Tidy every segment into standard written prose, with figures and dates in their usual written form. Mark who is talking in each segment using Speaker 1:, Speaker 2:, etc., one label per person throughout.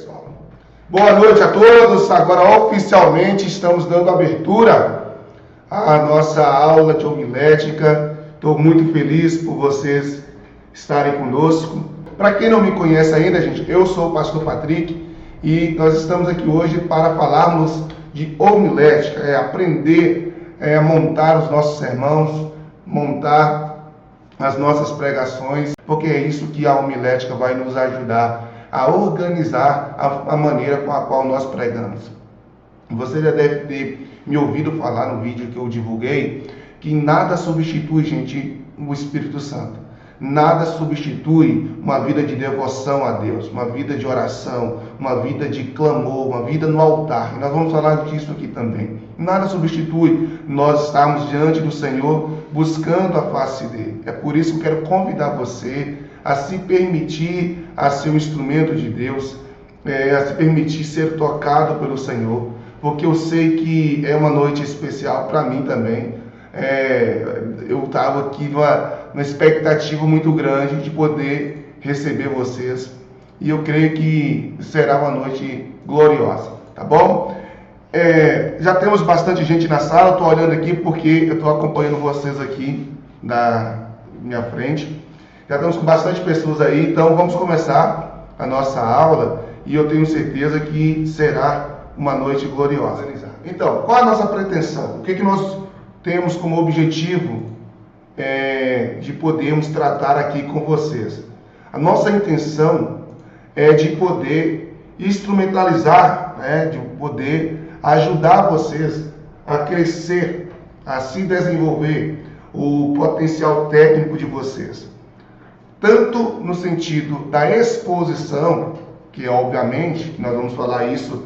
Speaker 1: pessoal. Boa noite a todos. Agora oficialmente estamos dando abertura à nossa aula de homilética. Estou muito feliz por vocês estarem conosco. Para quem não me conhece ainda, gente, eu sou o pastor Patrick e nós estamos aqui hoje para falarmos de homilética, aprender a montar os nossos sermões, montar as nossas pregações, porque é isso que a homilética vai nos ajudar a organizar a maneira com a qual nós pregamos. Você já deve ter me ouvido falar no vídeo que eu divulguei que nada substitui, gente, o Espírito Santo. Nada substitui uma vida de devoção a Deus, uma vida de oração, uma vida de clamor, uma vida no altar. E nós vamos falar disso aqui também. Nada substitui nós estarmos diante do Senhor buscando a face dele. É por isso que eu quero convidar você a se permitir a ser um instrumento de Deus, a se permitir ser tocado pelo Senhor, porque eu sei que é uma noite especial para mim também. Eu estava aqui numa expectativa muito grande de poder receber vocês, e eu creio que será uma noite gloriosa, tá bom? Já temos bastante gente na sala. Estou olhando aqui porque eu estou acompanhando vocês aqui na minha frente. Já estamos com bastante pessoas aí, então vamos começar a nossa aula e eu tenho certeza que será uma noite gloriosa. Então, qual é a nossa pretensão? O que nós temos como objetivo de podermos tratar aqui com vocês? A nossa intenção é de poder instrumentalizar, de poder ajudar vocês a crescer, a se desenvolver o potencial técnico de vocês. Tanto no sentido da exposição, que obviamente nós vamos falar isso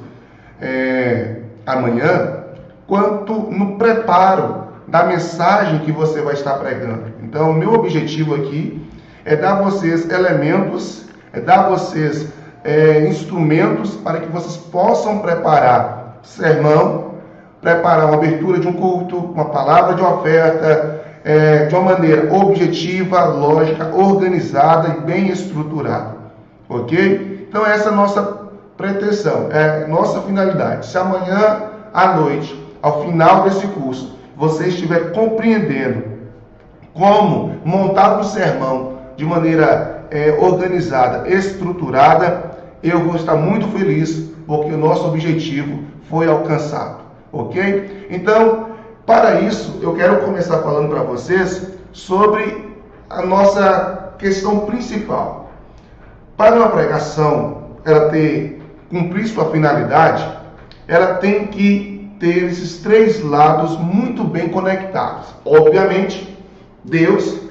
Speaker 1: amanhã, quanto no preparo da mensagem que você vai estar pregando. Então, o meu objetivo aqui é dar a vocês elementos, dar a vocês instrumentos para que vocês possam preparar sermão, preparar uma abertura de um culto, uma palavra de oferta, de uma maneira objetiva, lógica, organizada e bem estruturada, ok? Então essa é a nossa pretensão, é nossa finalidade. Se amanhã à noite, ao final desse curso, você estiver compreendendo como montar um sermão de maneira organizada, estruturada, eu vou estar muito feliz, porque o nosso objetivo foi alcançado, ok? Então, para isso, eu quero começar falando para vocês sobre a nossa questão principal. Para uma pregação ela cumprir sua finalidade, ela tem que ter esses três lados muito bem conectados. Obviamente, Deus,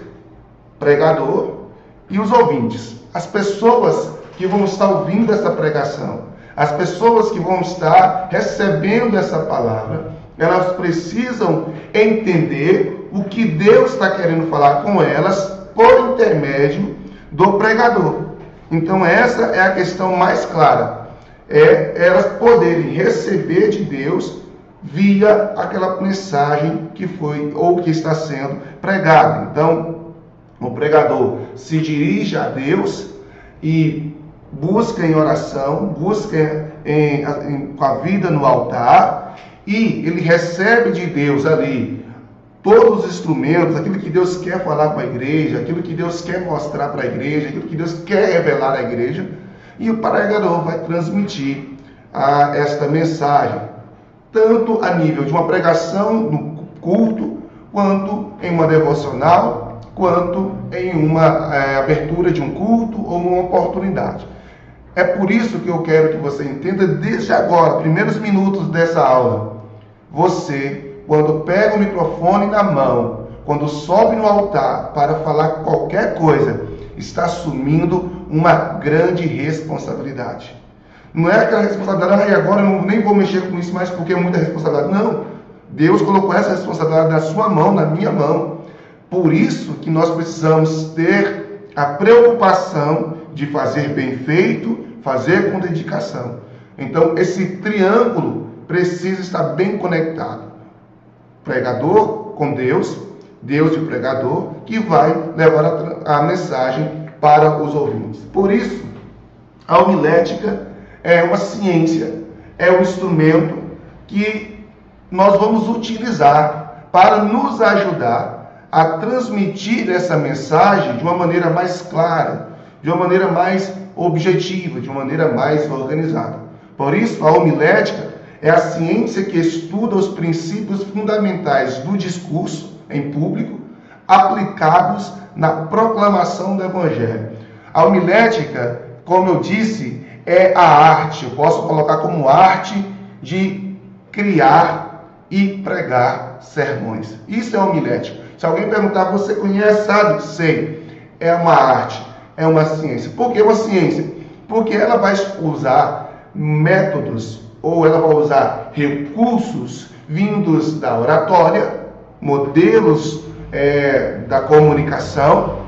Speaker 1: pregador e os ouvintes. As pessoas que vão estar ouvindo essa pregação, as pessoas que vão estar recebendo essa palavra, elas precisam entender o que Deus está querendo falar com elas por intermédio do pregador. Então essa é a questão mais clara. Elas poderem receber de Deus via aquela mensagem que foi ou que está sendo pregada. Então, o pregador se dirige a Deus e busca em oração, busca com a vida no altar, e ele recebe de Deus ali todos os instrumentos, aquilo que Deus quer falar com a igreja, aquilo que Deus quer mostrar para a igreja, aquilo que Deus quer revelar à igreja, e o pregador vai transmitir esta mensagem, tanto a nível de uma pregação no culto, quanto em uma devocional, quanto em uma abertura de um culto ou uma oportunidade. É por isso que eu quero que você entenda desde agora, primeiros minutos dessa aula. Você, quando pega o microfone na mão, quando sobe no altar para falar qualquer coisa, está assumindo uma grande responsabilidade. Não é aquela responsabilidade, agora eu nem vou mexer com isso mais porque é muita responsabilidade. Não. Deus colocou essa responsabilidade na sua mão, na minha mão. Por isso que nós precisamos ter a preocupação de fazer bem feito, fazer com dedicação. Então, esse triângulo precisa estar bem conectado. Pregador com Deus, Deus e pregador, que vai levar a mensagem para os ouvintes. Por isso, a homilética é uma ciência, é um instrumento que nós vamos utilizar para nos ajudar a transmitir essa mensagem de uma maneira mais clara, de uma maneira mais objetiva, de uma maneira mais organizada. Por isso, a homilética é a ciência que estuda os princípios fundamentais do discurso em público aplicados na proclamação do Evangelho. A homilética, como eu disse, é a arte, eu posso colocar como arte de criar e pregar sermões. Isso é homilética. Se alguém perguntar, você conhece, sabe? Sei. É uma arte, é uma ciência. Por que uma ciência? Porque ela vai usar métodos ou ela vai usar recursos vindos da oratória, modelos da comunicação,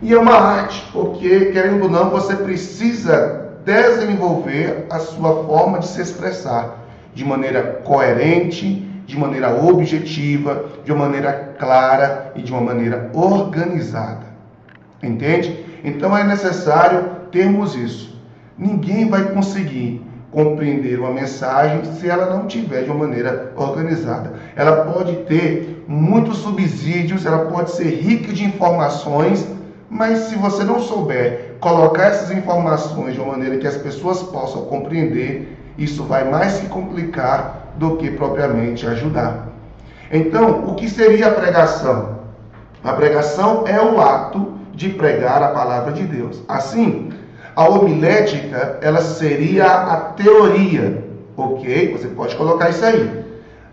Speaker 1: e é uma arte, porque, querendo ou não, você precisa desenvolver a sua forma de se expressar de maneira coerente, de maneira objetiva, de uma maneira clara e de uma maneira organizada. Entende? Então é necessário termos isso. Ninguém vai conseguir compreender uma mensagem se ela não tiver de uma maneira organizada. Ela pode ter muitos subsídios, ela pode ser rica de informações, mas se você não souber colocar essas informações de uma maneira que as pessoas possam compreender, isso vai mais que complicar do que propriamente ajudar. Então, o que seria a pregação? A pregação é o ato de pregar a palavra de Deus. Assim, a homilética, ela seria a teoria, ok? Você pode colocar isso aí.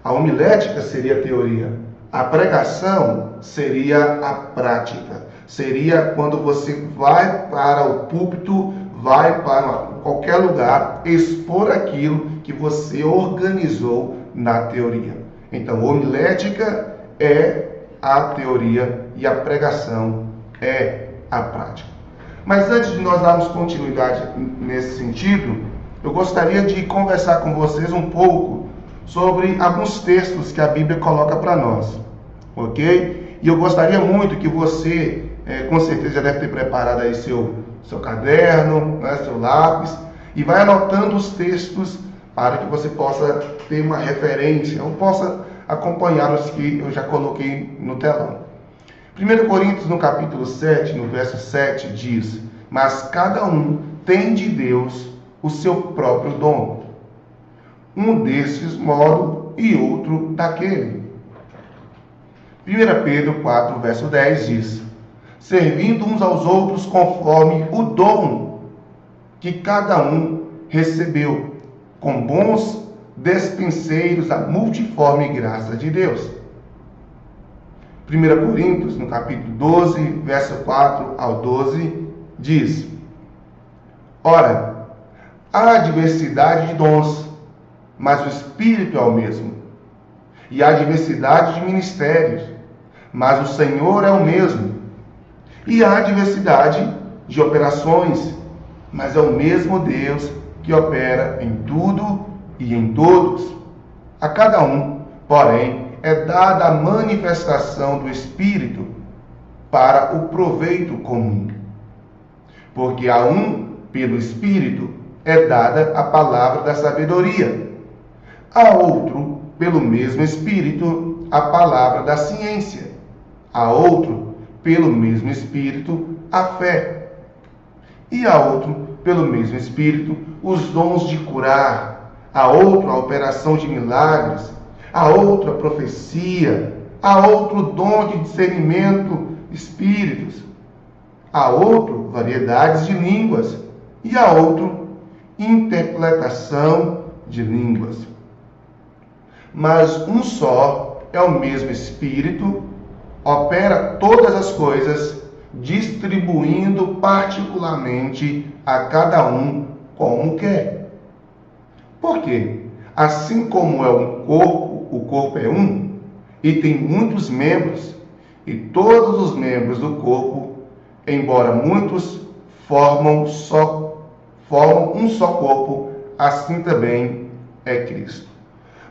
Speaker 1: A homilética seria a teoria. A pregação seria a prática. Seria quando você vai para o púlpito, vai para qualquer lugar, expor aquilo que você organizou na teoria. Então, homilética é a teoria e a pregação é a prática. Mas antes de nós darmos continuidade nesse sentido, eu gostaria de conversar com vocês um pouco sobre alguns textos que a Bíblia coloca para nós, ok? E eu gostaria muito que você, com certeza já deve ter preparado aí seu caderno, né, seu lápis, e vai anotando os textos para que você possa ter uma referência, ou possa acompanhar os que eu já coloquei no telão. 1 Coríntios, no capítulo 7, no verso 7, diz: mas cada um tem de Deus o seu próprio dom. Um desses modo e outro daquele. 1 Pedro 4, verso 10 diz: servindo uns aos outros conforme o dom que cada um recebeu, com bons despenseiros da multiforme graça de Deus. 1 Coríntios, no capítulo 12, verso 4 ao 12, diz: ora, há diversidade de dons, mas o Espírito é o mesmo. E há diversidade de ministérios, mas o Senhor é o mesmo. E há diversidade de operações, mas é o mesmo Deus que opera em tudo e em todos. A cada um, porém, é dada a manifestação do Espírito para o proveito comum. Porque a um, pelo Espírito, é dada a palavra da sabedoria, a outro, pelo mesmo Espírito, a palavra da ciência, a outro, pelo mesmo Espírito, a fé, e a outro, pelo mesmo Espírito, os dons de curar, a outro, a operação de milagres, a outro, a profecia, a outro, dom de discernimento de espíritos, a outro, variedades de línguas, e a outro, interpretação de línguas. Mas um só é o mesmo Espírito, opera todas as coisas, distribuindo particularmente a cada um como quer. Por quê? Assim como é um corpo, o corpo é um, e tem muitos membros, e todos os membros do corpo, embora muitos, formam um só corpo, assim também é Cristo.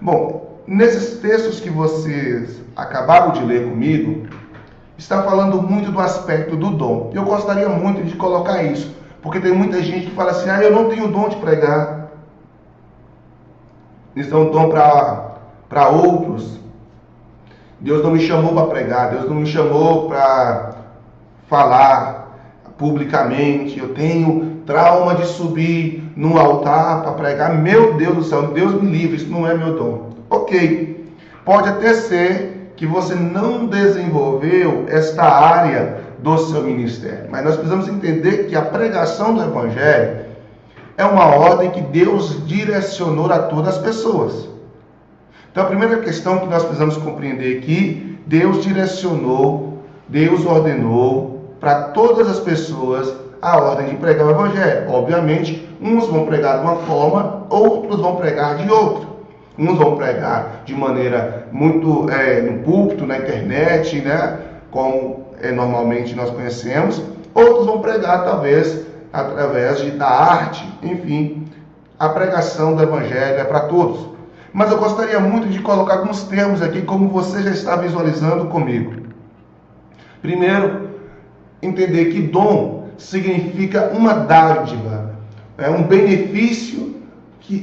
Speaker 1: Bom, nesses textos que vocês acabaram de ler comigo, está falando muito do aspecto do dom. Eu gostaria muito de colocar isso, porque tem muita gente que fala assim: eu não tenho dom de pregar, Isso é um dom para outros. Deus não me chamou para pregar, Deus não me chamou para falar publicamente. Eu tenho trauma de subir no altar para pregar. Meu Deus do céu, Deus me livre, isso não é meu dom. Ok, pode até ser que você não desenvolveu esta área do seu ministério, mas nós precisamos entender que a pregação do Evangelho é uma ordem que Deus direcionou a todas as pessoas. Então a primeira questão que nós precisamos compreender aqui, Deus direcionou, Deus ordenou para todas as pessoas a ordem de pregar o Evangelho. Obviamente, uns vão pregar de uma forma, outros vão pregar de outra. Uns vão pregar de maneira muito no púlpito, na internet, né? Como normalmente nós conhecemos. Outros vão pregar talvez através da arte. Enfim, a pregação do Evangelho é para todos. Mas eu gostaria muito de colocar alguns termos aqui, como você já está visualizando comigo. Primeiro, entender que dom significa uma dádiva, é um benefício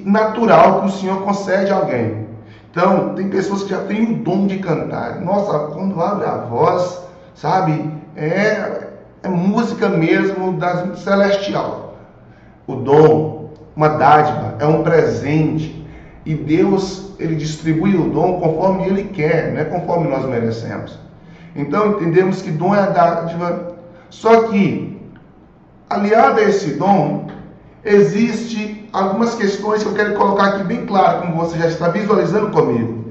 Speaker 1: natural que o Senhor concede a alguém. Então, tem pessoas que já têm o dom de cantar. Nossa, quando abre a voz, sabe, é música mesmo celestial. O dom, uma dádiva, é um presente. E Deus, Ele distribui o dom conforme Ele quer, não é conforme nós merecemos. Então, entendemos que dom é a dádiva. Só que, aliado a esse dom, existe algumas questões que eu quero colocar aqui bem claro, como você já está visualizando comigo.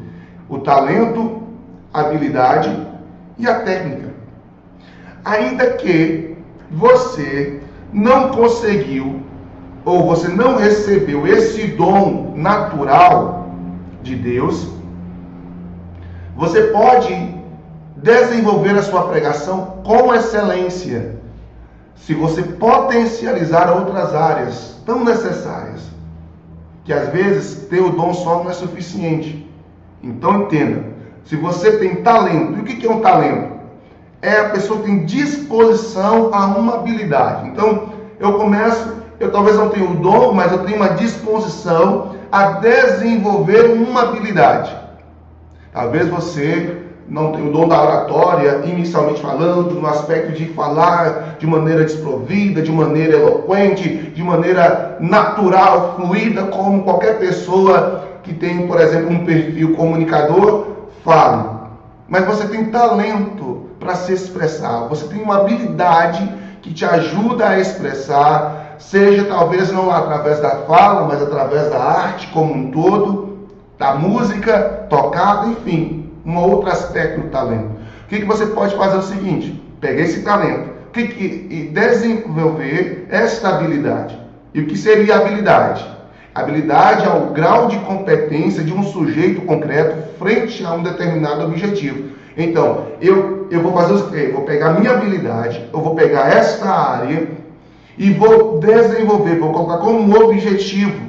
Speaker 1: O talento, a habilidade e a técnica. Ainda que você não conseguiu ou você não recebeu esse dom natural de Deus, você pode desenvolver a sua pregação com excelência, se você potencializar outras áreas tão necessárias, que às vezes ter o dom só não é suficiente. Então entenda, se você tem talento, e o que é um talento? É a pessoa que tem disposição a uma habilidade. Então eu talvez não tenha o dom, mas eu tenho uma disposição a desenvolver uma habilidade. Talvez você não tenha o dom da oratória, inicialmente falando, no aspecto de falar de maneira desprovida, de maneira eloquente, de maneira natural, fluida, como qualquer pessoa que tem, por exemplo, um perfil comunicador, fale. Mas você tem talento para se expressar, você tem uma habilidade que te ajuda a expressar, seja talvez não através da fala, mas através da arte como um todo, da música, tocada, enfim, um outro aspecto do talento. O que você pode fazer é o seguinte, pegar esse talento e desenvolver esta habilidade. E o que seria a habilidade? A habilidade é o grau de competência de um sujeito concreto frente a um determinado objetivo. Então, eu vou fazer o quê? Eu vou pegar a minha habilidade, eu vou pegar esta área e vou desenvolver, vou colocar como objetivo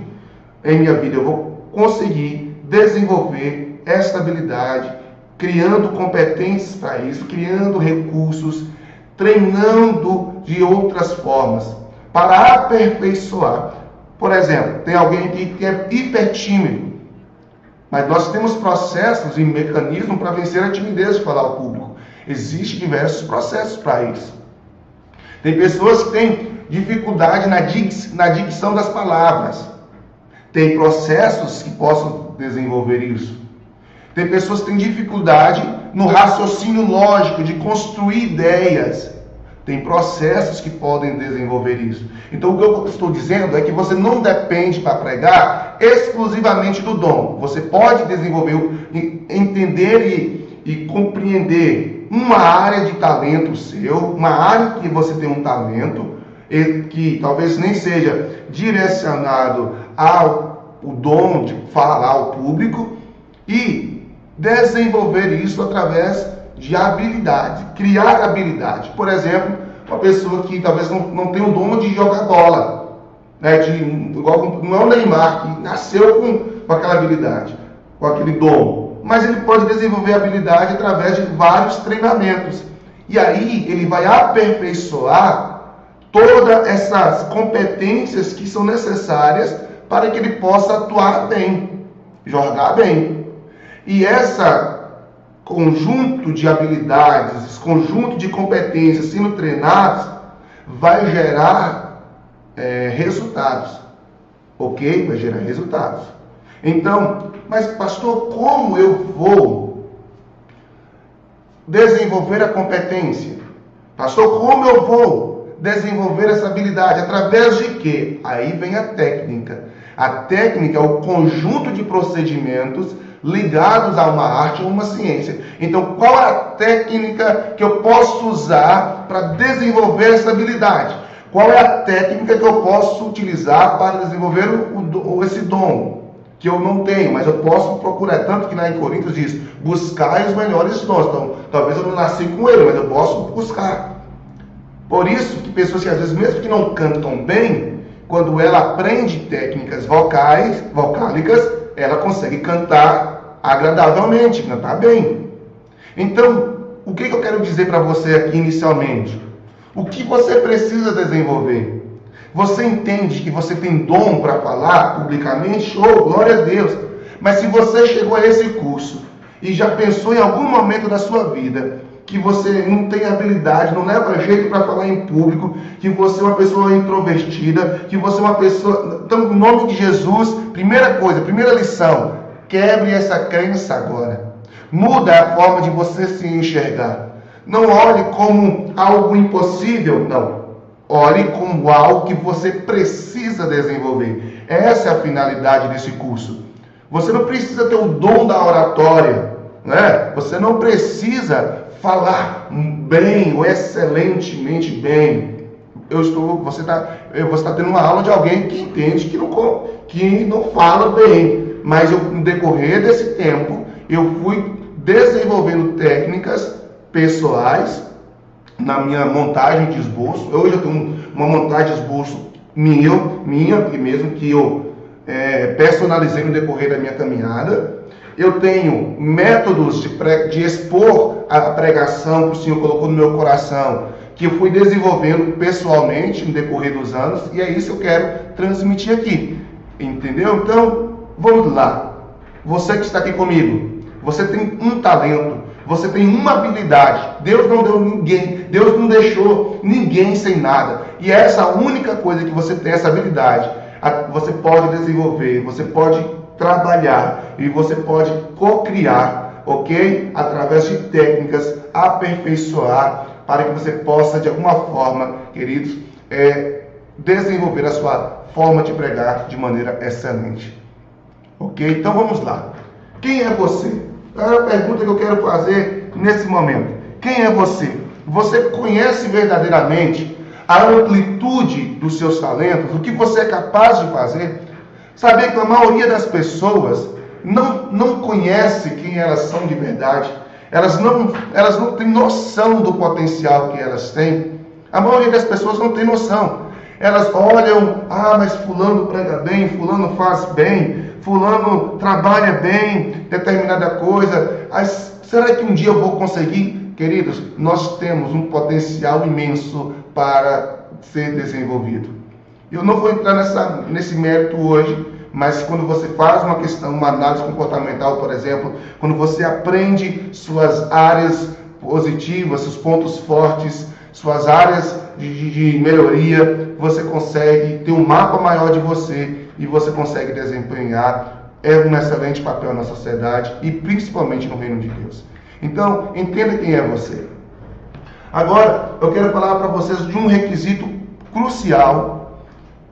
Speaker 1: em minha vida. Eu vou conseguir desenvolver esta habilidade, criando competências para isso, criando recursos, treinando de outras formas, para aperfeiçoar. Por exemplo, tem alguém aqui que é hiper tímido, mas nós temos processos e mecanismos para vencer a timidez de falar ao público. Existem diversos processos para isso. Tem pessoas que têm dificuldade na dicção das palavras. Tem processos que possam desenvolver isso. Tem pessoas que têm dificuldade no raciocínio lógico, de construir ideias. Tem processos que podem desenvolver isso. Então, o que eu estou dizendo é que você não depende para pregar exclusivamente do dom. Você pode desenvolver, entender e compreender uma área de talento seu, uma área que você tem um talento, que talvez nem seja direcionado ao dom de falar ao público, e desenvolver isso através de habilidade, criar habilidade. Por exemplo, uma pessoa que talvez não tenha o dom de jogar bola, né? Não é o Neymar, que nasceu com aquela habilidade, com aquele dom, mas ele pode desenvolver habilidade através de vários treinamentos. E aí ele vai aperfeiçoar todas essas competências que são necessárias para que ele possa atuar bem. jogar bem. E essa conjunto de habilidades, esse conjunto de competências sendo treinados, vai gerar resultados. Ok? Vai gerar resultados. Então, mas pastor, como eu vou desenvolver a competência? Pastor, como eu vou desenvolver essa habilidade? Através de quê? Aí vem a técnica. A técnica é o conjunto de procedimentos ligados a uma arte ou uma ciência. Então, qual é a técnica que eu posso usar para desenvolver essa habilidade? Qual é a técnica que eu posso utilizar para desenvolver esse dom? Que eu não tenho, mas eu posso procurar. Tanto que lá em Coríntios diz, buscai os melhores dons. Então, talvez eu não nasci com ele, mas eu posso buscar. Por isso que pessoas que às vezes, mesmo que não cantam bem, quando ela aprende técnicas vocálicas, ela consegue cantar agradavelmente, cantar bem. Então, o que eu quero dizer para você aqui inicialmente? O que você precisa desenvolver? Você entende que você tem dom para falar publicamente? Show, glória a Deus. Mas se você chegou a esse curso e já pensou em algum momento da sua vida que você não tem habilidade, não leva jeito para falar em público, que você é uma pessoa introvertida, que você é uma pessoa... Então, em nome de Jesus, primeira coisa, primeira lição, quebre essa crença agora. Muda a forma de você se enxergar. Não olhe como algo impossível, não. Olhe como algo que você precisa desenvolver. Essa é a finalidade desse curso. Você não precisa ter o dom da oratória, né? Você não precisa falar bem ou excelentemente bem. Você está tendo uma aula de alguém que entende que não fala bem. Mas no decorrer desse tempo, eu fui desenvolvendo técnicas pessoais na minha montagem de esboço. Hoje eu tenho uma montagem de esboço minha e mesmo que eu personalizei no decorrer da minha caminhada. Eu tenho métodos de expor a pregação que o Senhor colocou no meu coração, que eu fui desenvolvendo pessoalmente no decorrer dos anos, e é isso que eu quero transmitir aqui. Entendeu? Então, vamos lá. Você que está aqui comigo, você tem um talento, você tem uma habilidade. Deus não deu ninguém, Deus não deixou ninguém sem nada. E essa única coisa que você tem, essa habilidade, você pode desenvolver, você pode trabalhar e você pode co-criar, ok? Através de técnicas, aperfeiçoar, para que você possa, de alguma forma, queridos, desenvolver a sua forma de pregar de maneira excelente. Ok? Então vamos lá. Quem é você? É a pergunta que eu quero fazer nesse momento. Quem é você? Você conhece verdadeiramente a amplitude dos seus talentos? O que você é capaz de fazer? Saber que a maioria das pessoas não conhece quem elas são de verdade. Elas não têm noção do potencial que elas têm. A maioria das pessoas não tem noção. Elas olham, mas fulano prega bem, fulano faz bem, fulano trabalha bem, determinada coisa. Será que um dia eu vou conseguir? Queridos, nós temos um potencial imenso para ser desenvolvido. Eu não vou entrar nesse mérito hoje, mas quando você faz uma análise comportamental, por exemplo, quando você aprende suas áreas positivas, seus pontos fortes, suas áreas de melhoria, você consegue ter um mapa maior de você e você consegue desempenhar um excelente papel na sociedade e principalmente no reino de Deus. Então, entenda quem é você. Agora, eu quero falar para vocês de um requisito crucial,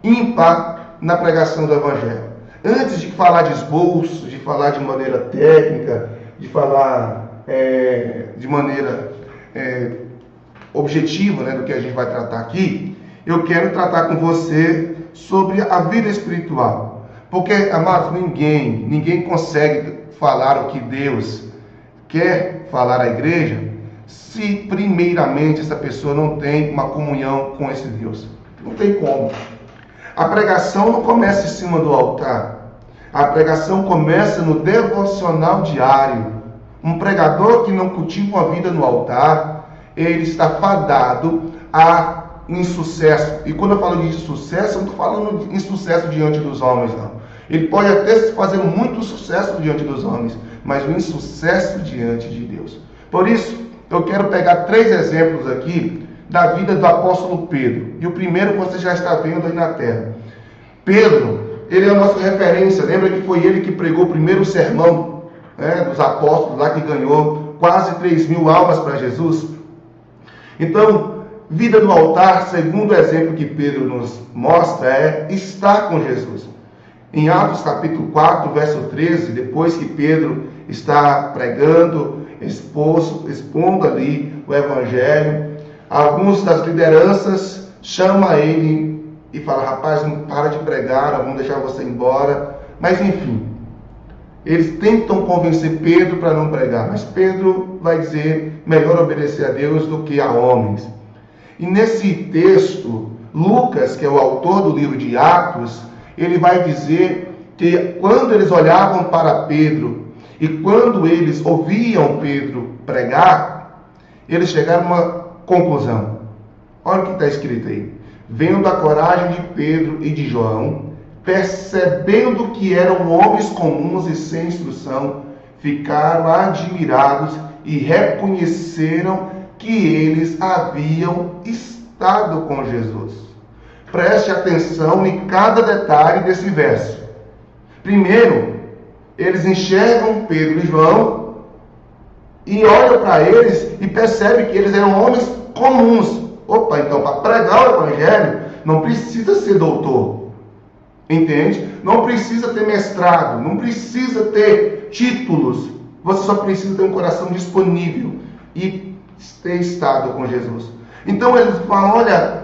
Speaker 1: ímpar, na pregação do Evangelho. Antes de falar de esboço, de falar de maneira técnica, de falar de maneira objetiva, né, do que a gente vai tratar aqui, eu quero tratar com você sobre a vida espiritual. Porque, amados, ninguém consegue falar o que Deus quer falar à igreja se primeiramente essa pessoa não tem uma comunhão com esse Deus. Não tem como. A pregação não começa em cima do altar. A pregação começa no devocional diário. Um pregador que não cultiva uma vida no altar, ele está fadado a insucesso. E quando eu falo de insucesso, eu não estou falando de insucesso diante dos homens, não. Ele pode até fazer muito sucesso diante dos homens, mas o insucesso diante de Deus. Por isso, eu quero pegar 3 exemplos aqui da vida do apóstolo Pedro. E o primeiro você já está vendo aí na tela. Pedro, ele é a nossa referência. Lembra que foi ele que pregou o primeiro sermão, né, dos apóstolos, lá que ganhou quase 3.000 almas para Jesus? Então, vida no altar, segundo o exemplo que Pedro nos mostra, é estar com Jesus. Em Atos capítulo 4, verso 13, depois que Pedro está pregando, expondo ali o evangelho, alguns das lideranças chamam ele e falam: rapaz, não para de pregar, vamos deixar você embora. Mas enfim, eles tentam convencer Pedro para não pregar, mas Pedro vai dizer: melhor obedecer a Deus do que a homens. E nesse texto, Lucas, que é o autor do livro de Atos, ele vai dizer que quando eles olhavam para Pedro e quando eles ouviam Pedro pregar, eles chegaram a uma conclusão. Olha o que está escrito aí: vendo a coragem de Pedro e de João, percebendo que eram homens comuns e sem instrução, ficaram admirados e reconheceram que eles haviam estado com Jesus. Preste atenção em cada detalhe desse verso. Primeiro, eles enxergam Pedro e João e olham para eles e percebem que eles eram homens comuns. Opa, então para pregar o evangelho não precisa ser doutor, entende? Não precisa ter mestrado, não precisa ter títulos. Você só precisa ter um coração disponível e ter estado com Jesus. Então eles falam: olha,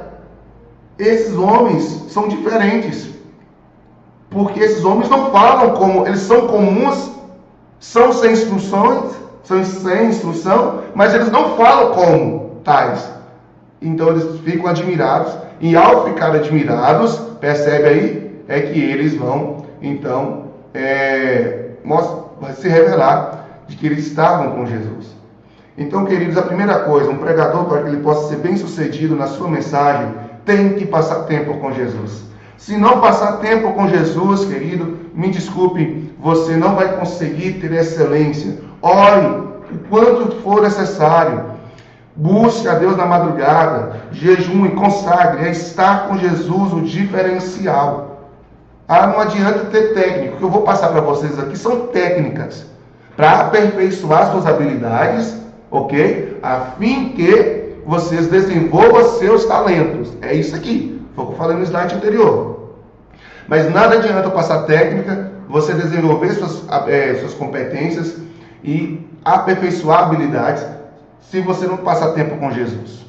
Speaker 1: esses homens são diferentes, porque esses homens não falam como, eles são comuns, são sem instrução, mas eles não falam como tais. Então eles ficam admirados, e ao ficar admirados, percebe aí, é que eles vão, então, vai se revelar de que eles estavam com Jesus. Então, queridos, a primeira coisa, um pregador, para que ele possa ser bem sucedido na sua mensagem, tem que passar tempo com Jesus. Se não passar tempo com Jesus, querido, me desculpe, você não vai conseguir ter excelência. Ore o quanto for necessário. Busque a Deus na madrugada, jejum e consagre. É estar com Jesus o diferencial. Não adianta ter técnico. O que eu vou passar para vocês aqui são técnicas para aperfeiçoar suas habilidades, ok? A fim que vocês desenvolvam seus talentos. É isso aqui. Foi o que eu falei no slide anterior. Mas nada adianta passar técnica, você desenvolver suas competências e aperfeiçoar habilidades se você não passar tempo com Jesus.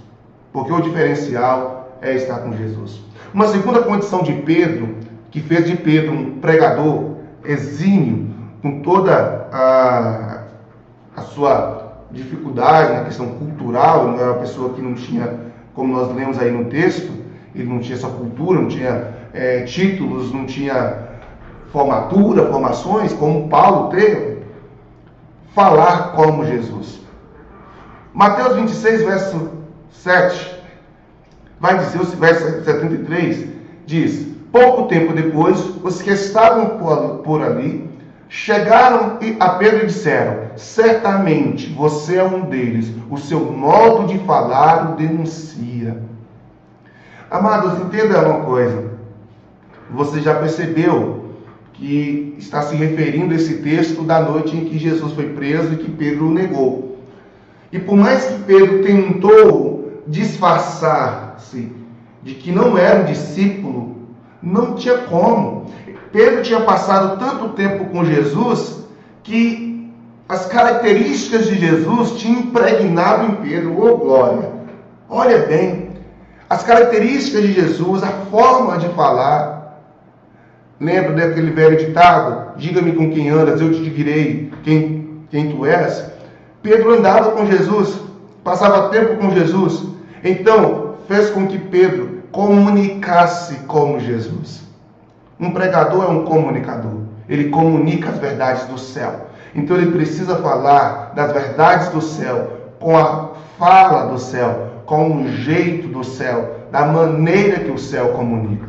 Speaker 1: Porque o diferencial é estar com Jesus. Uma segunda condição de Pedro, que fez de Pedro um pregador exímio, com toda a sua dificuldade na questão cultural, não era uma pessoa que não tinha, como nós lemos aí no texto, ele não tinha essa cultura, não tinha títulos, não tinha formações, como Paulo teve, falar como Jesus. Mateus 26, verso 7, vai dizer, o verso 73, diz: pouco tempo depois, os que estavam por ali chegaram a Pedro e disseram: certamente você é um deles, o seu modo de falar o denuncia. Amados, entenda uma coisa. Você já percebeu que está se referindo a esse texto da noite em que Jesus foi preso e que Pedro o negou. E por mais que Pedro tentou disfarçar-se de que não era um discípulo, não tinha como. Pedro tinha passado tanto tempo com Jesus que as características de Jesus tinham impregnado em Pedro. Oh, glória! Olha bem, as características de Jesus, a forma de falar. Lembra daquele velho ditado: diga-me com quem andas, eu te direi quem tu és? Pedro andava com Jesus, passava tempo com Jesus, então fez com que Pedro comunicasse como Jesus. Um pregador é um comunicador, ele comunica as verdades do céu. Então ele precisa falar das verdades do céu, com a fala do céu, com o jeito do céu, da maneira que o céu comunica.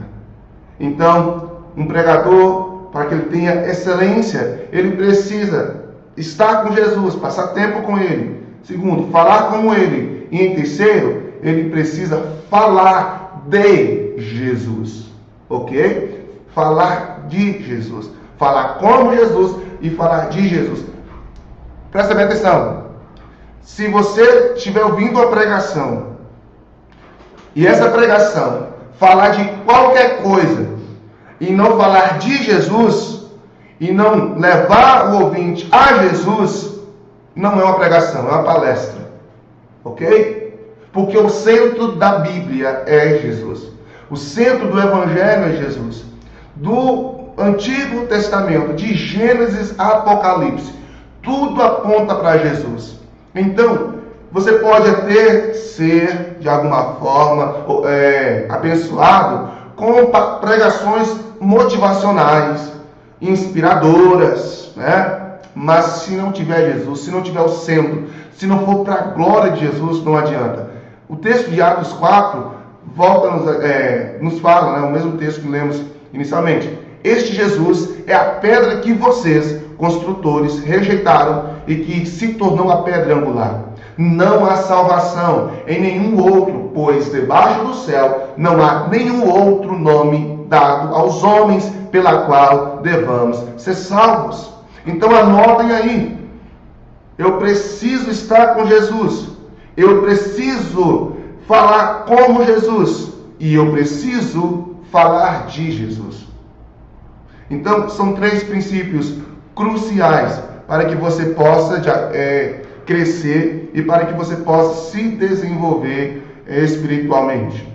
Speaker 1: Então, um pregador para que ele tenha excelência, ele precisa estar com Jesus, passar tempo com ele. Segundo, falar como ele. E em terceiro, ele precisa falar de Jesus. Ok? Falar de Jesus. Falar como Jesus e falar de Jesus. Presta bem atenção. Se você estiver ouvindo a pregação e essa pregação falar de qualquer coisa e não falar de Jesus e não levar o ouvinte a Jesus, não é uma pregação, é uma palestra. Ok? Porque o centro da Bíblia é Jesus. O centro do Evangelho é Jesus. Do Antigo Testamento, de Gênesis a Apocalipse, tudo aponta para Jesus. Então, você pode até ser, de alguma forma, abençoado com pregações motivacionais, inspiradoras, né? Mas se não tiver Jesus, se não tiver o centro, se não for para a glória de Jesus, não adianta. O texto de Atos 4 nos fala, né, o mesmo texto que lemos inicialmente. Este Jesus é a pedra que vocês, construtores, rejeitaram e que se tornou a pedra angular. Não há salvação em nenhum outro, pois debaixo do céu não há nenhum outro nome dado aos homens pela qual devamos ser salvos. Então anotem aí. Eu preciso estar com Jesus. Eu preciso falar como Jesus. E eu preciso falar de Jesus. Então, são 3 princípios cruciais para que você possa crescer e para que você possa se desenvolver espiritualmente.